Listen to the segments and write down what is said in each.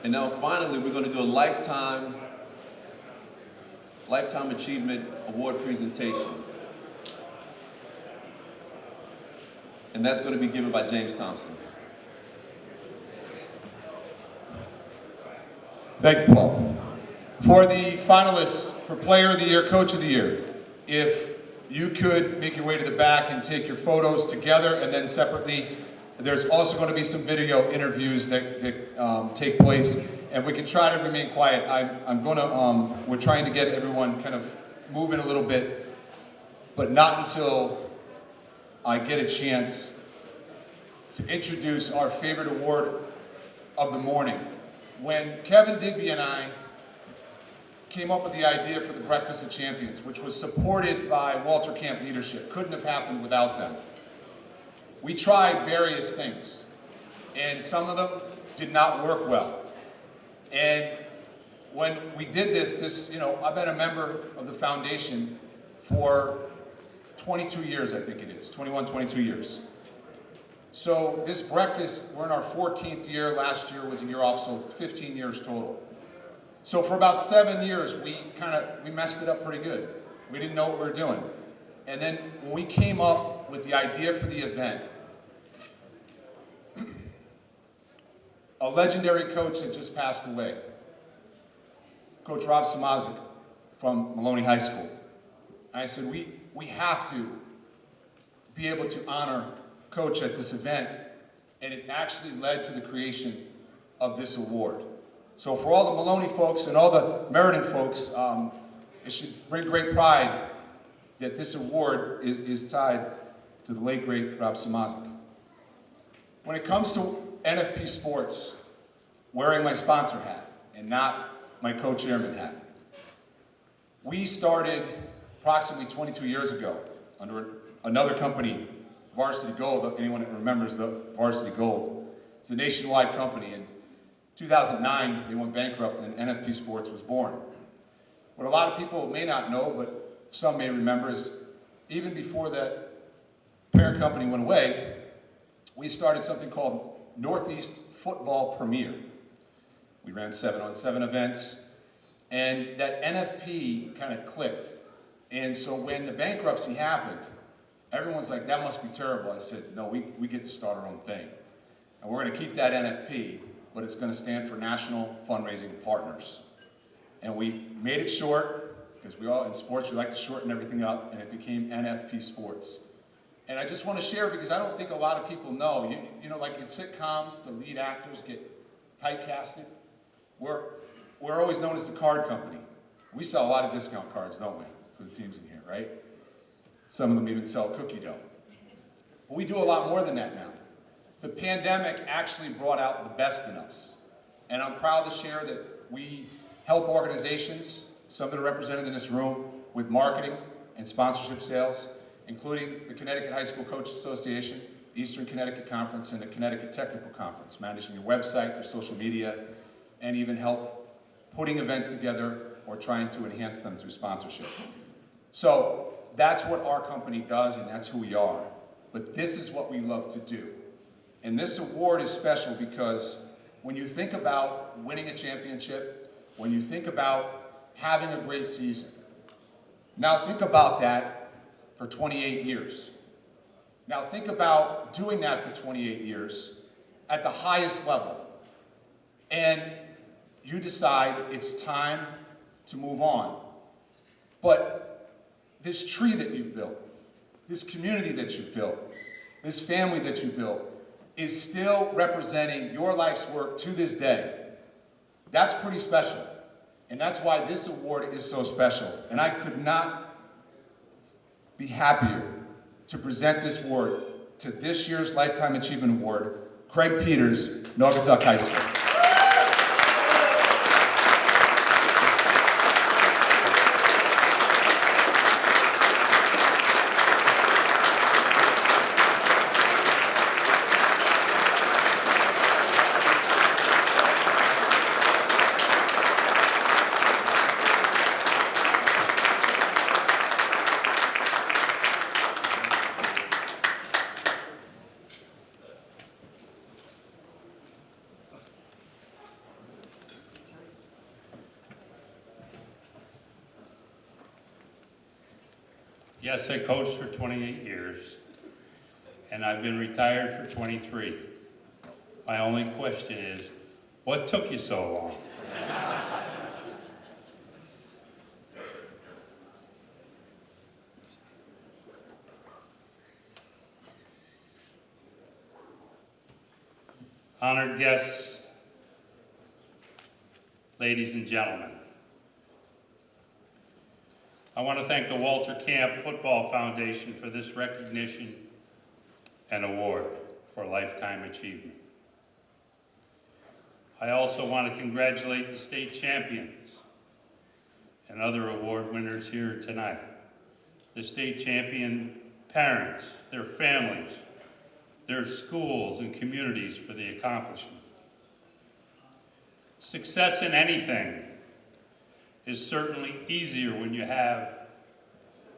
And now finally, we're going to do a Lifetime Achievement Award presentation. And that's going to be given by James Thompson. Thank you, Paul. For the finalists for Player of the Year, Coach of the Year, if you could make your way to the back and take your photos together, and then separately, there's also going to be some video interviews that take place. And we can try to remain quiet. We're trying to get everyone kind of moving a little bit, but not until I get a chance to introduce our favorite award of the morning. When Kevin Digby and I came up with the idea for the Breakfast of Champions, which was supported by Walter Camp leadership, couldn't have happened without them. We tried various things, and some of them did not work well. And when we did this, I've been a member of the foundation for 22 years, I think it is, 21, 22 years. So this breakfast, we're in our 14th year, last year was a year off, so 15 years total. So for about 7 years, we messed it up pretty good. We didn't know what we were doing. And then when we came up with the idea for the event, a legendary coach had just passed away, Coach Rob Samazik from Maloney High School. And I said, we have to be able to honor Coach at this event, and it actually led to the creation of this award. So for all the Maloney folks and all the Meriden folks, it should bring great pride that this award is tied to the late, great Rob Samazik. When it comes to NFP Sports, wearing my sponsor hat and not my co-chairman hat, we started approximately 22 years ago under another company, Varsity Gold. Anyone that remembers the Varsity Gold, it's a nationwide company. In 2009, they went bankrupt and NFP Sports was born. What a lot of people may not know, but some may remember, is even before that parent company went away, we started something called Northeast Football Premier. We ran 7-on-7 events, and that NFP kind of clicked. And so when the bankruptcy happened, everyone's like, that must be terrible. I said, no, we get to start our own thing. And we're going to keep that NFP, but it's going to stand for National Fundraising Partners. And we made it short, because we all, in sports, we like to shorten everything up, and it became NFP Sports. And I just want to share, because I don't think a lot of people know, you know, like in sitcoms, the lead actors get typecasted. We're always known as the card company. We sell a lot of discount cards, don't we, for the teams in here, right? Some of them even sell cookie dough. But we do a lot more than that now. The pandemic actually brought out the best in us. And I'm proud to share that we help organizations, some that are represented in this room, with marketing and sponsorship sales, including the Connecticut High School Coaches Association, Eastern Connecticut Conference, and the Connecticut Technical Conference, managing your website, your social media, and even help putting events together or trying to enhance them through sponsorship. So that's what our company does, and that's who we are. But this is what we love to do. And this award is special because when you think about winning a championship, when you think about having a great season, now think about that for 28 years. Now think about doing that for 28 years at the highest level. And you decide it's time to move on. But this tree that you've built, this community that you've built, this family that you built, is still representing your life's work to this day. That's pretty special. And that's why this award is so special. And I could not be happier to present this award to this year's Lifetime Achievement Award, Craig Peters, Naugatuck High School. Yes, I coached for 28 years, and I've been retired for 23. My only question is, what took you so long? Honored guests, ladies and gentlemen, I want to thank the Walter Camp Football Foundation for this recognition and award for lifetime achievement. I also want to congratulate the state champions and other award winners here tonight. The state champion parents, their families, their schools and communities for the accomplishment. Success in anything is certainly easier when you have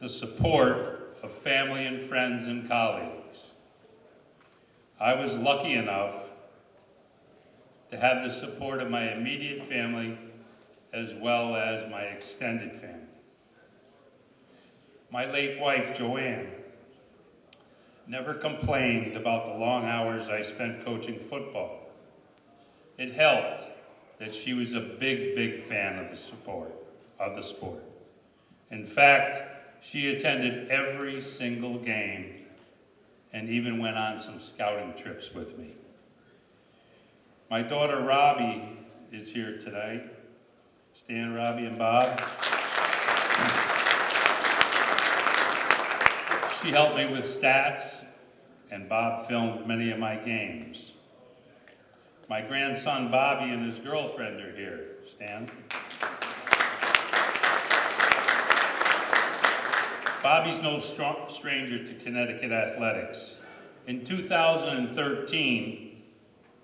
the support of family and friends and colleagues. I was lucky enough to have the support of my immediate family as well as my extended family. My late wife, Joanne, never complained about the long hours I spent coaching football. It helped that she was a big fan of the sport. In fact, she attended every single game and even went on some scouting trips with me. My daughter Robbie is here tonight. Stan, Robbie, and Bob. She helped me with stats, and Bob filmed many of my games. My grandson Bobby and his girlfriend are here. Stan. Bobby's no stranger to Connecticut athletics. In 2013,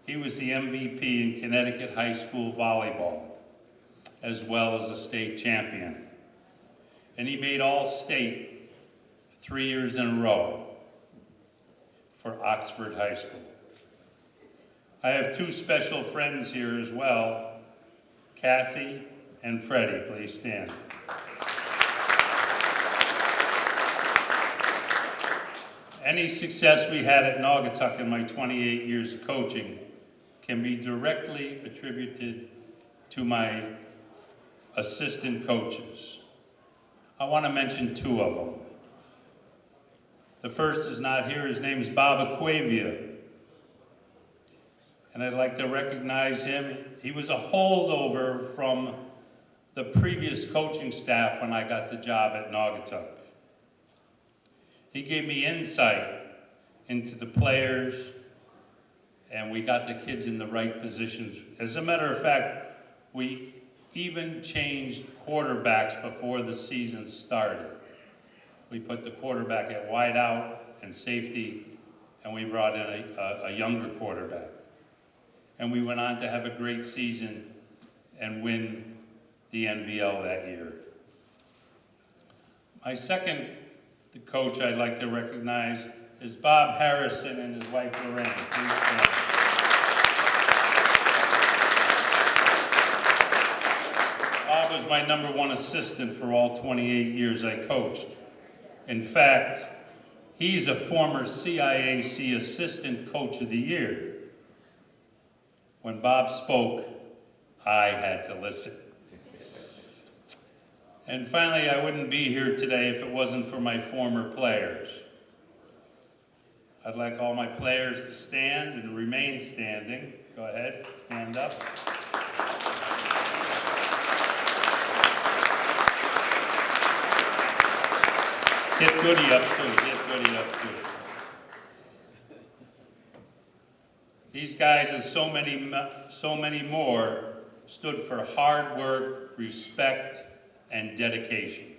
he was the MVP in Connecticut high school volleyball, as well as a state champion. And he made All-State 3 years in a row for Oxford High School. I have two special friends here as well, Cassie and Freddie. Please stand. Any success we had at Naugatuck in my 28 years of coaching can be directly attributed to my assistant coaches. I want to mention two of them. The first is not here. His name is Bob Aquavia. And I'd like to recognize him. He was a holdover from the previous coaching staff when I got the job at Naugatuck. He gave me insight into the players, and we got the kids in the right positions. As a matter of fact, we even changed quarterbacks before the season started. We put the quarterback at wide out and safety, and we brought in a younger quarterback. And we went on to have a great season and win the NVL that year. My second coach I'd like to recognize is Bob Harrison and his wife Lorraine. Please stand. Bob was my #1 assistant for all 28 years I coached. In fact, he's a former CIAC Assistant Coach of the Year. When Bob spoke, I had to listen. And finally, I wouldn't be here today if it wasn't for my former players. I'd like all my players to stand and remain standing. Go ahead, stand up. Get Goody up too, get Goody up too. These guys and so many more stood for hard work, respect, and dedication.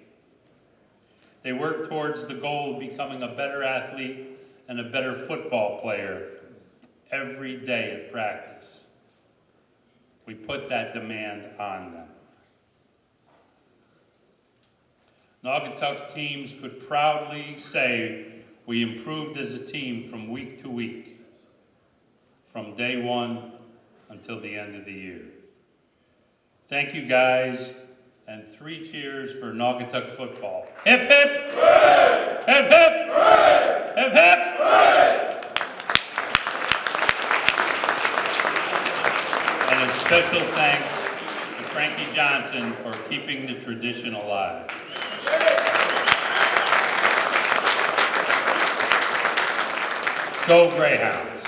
They worked towards the goal of becoming a better athlete and a better football player every day at practice. We put that demand on them. Naugatuck teams could proudly say we improved as a team from week to week, from day one until the end of the year. Thank you guys, And 3 cheers for Naugatuck football. Hip, hip! Hooray! Hip, hip! Hooray! Hip, hip! Hooray! And a special thanks to Frankie Johnson for keeping the tradition alive. Go Greyhounds!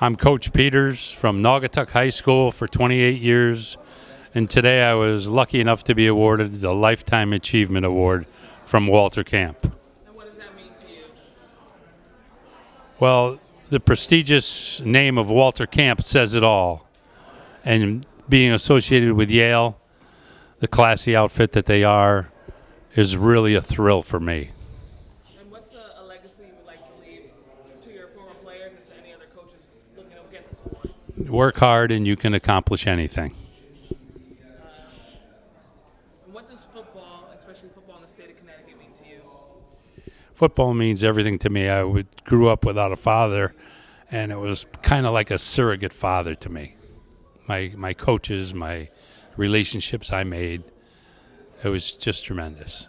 I'm Coach Peters from Naugatuck High School for 28 years, and today I was lucky enough to be awarded the Lifetime Achievement Award from Walter Camp. And what does that mean to you? Well, the prestigious name of Walter Camp says it all, and being associated with Yale, the classy outfit that they are, is really a thrill for me. And what's a legacy you would like to leave to your former players and to any other coaches looking to get this award? Work hard and you can accomplish anything. And what does football, especially football in the state of Connecticut, mean to you? Football means everything to me. I grew up without a father, and it was kind of like a surrogate father to me. My coaches, my relationships I made, it was just tremendous.